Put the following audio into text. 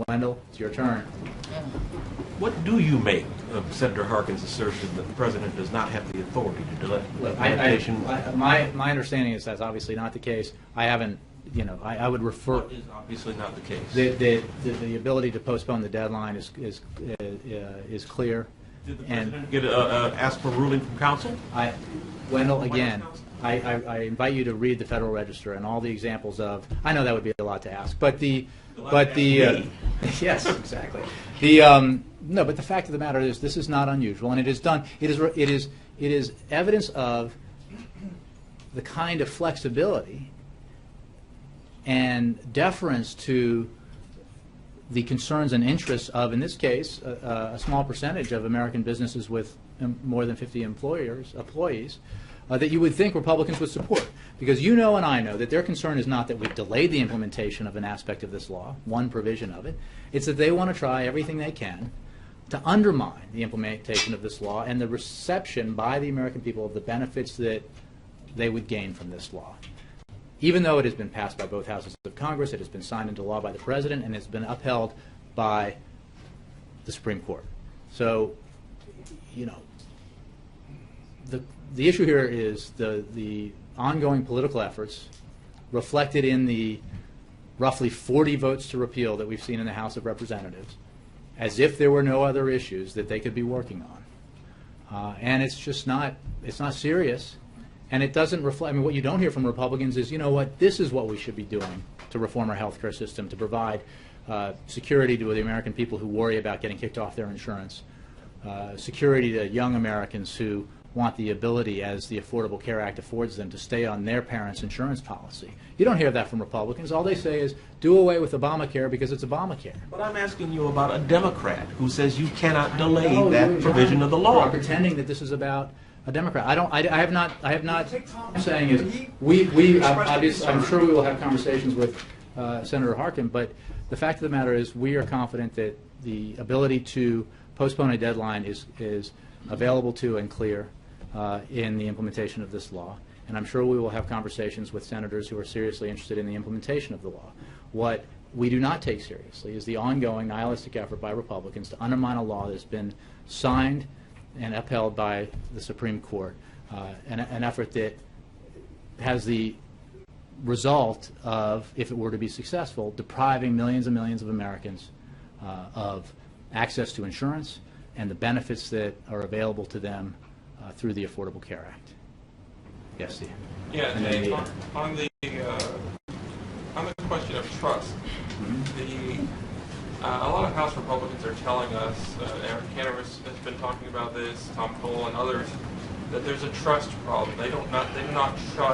Wendell, it's your turn. What do you make of Senator Harkin's assertion that the president does not have the authority to delay implementation? My understanding is that's obviously not the case. I haven't, I would refer. What is obviously not the case? The ability to postpone the deadline is clear. Did the president get ask for a ruling from counsel? Wendell, again, I invite you to read the Federal Register and all the examples of. I know that would be a lot to ask, but yes, exactly. No, but the fact of the matter is, this is not unusual, and it is done. It is evidence of the kind of flexibility and deference to the concerns and interests of, in this case, a small percentage of American businesses with more than 50 employees, that you would think Republicans would support. Because you know and I know that their concern is not that we've delayed the implementation of an aspect of this law, one provision of it. It's that they want to try everything they can to undermine the implementation of this law and the reception by the American people of the benefits that they would gain from this law. Even though it has been passed by both houses of Congress, it has been signed into law by the President, and it's been upheld by the Supreme Court. So, the issue here is the ongoing political efforts reflected in the roughly 40 votes to repeal that we've seen in the House of Representatives, as if there were no other issues that they could be working on. And it's just not, it's not serious. And it doesn't reflect, I mean, what you don't hear from Republicans is, you know what, this is what we should be doing to reform our health care system, to provide security to the American people who worry about getting kicked off their insurance, security to young Americans who want the ability, as the Affordable Care Act affords them, to stay on their parents' insurance policy. You don't hear that from Republicans. All they say is, do away with ObamaCare because it's ObamaCare. But I'm asking you about a Democrat who says you cannot delay that provision of the law. You're pretending that this is about a Democrat. I have not. I'm saying is I'm sure we will have conversations with Senator Harkin, but the fact of the matter is we are confident that the ability to postpone a deadline is available to and clear in the implementation of this law. And I'm sure we will have conversations with senators who are seriously interested in the implementation of the law. What we do not take seriously is the ongoing nihilistic effort by Republicans to undermine a law that's been signed and upheld by the Supreme Court, an effort that has the result of, if it were to be successful, depriving millions and millions of Americans of access to insurance and the benefits that are available to them through the Affordable Care Act. Yes, Steve. Yeah, on the question of trust, a lot of House Republicans are telling us, Aaron Canaris has been talking about this, Tom Cole and others, that there's a trust problem. They do not trust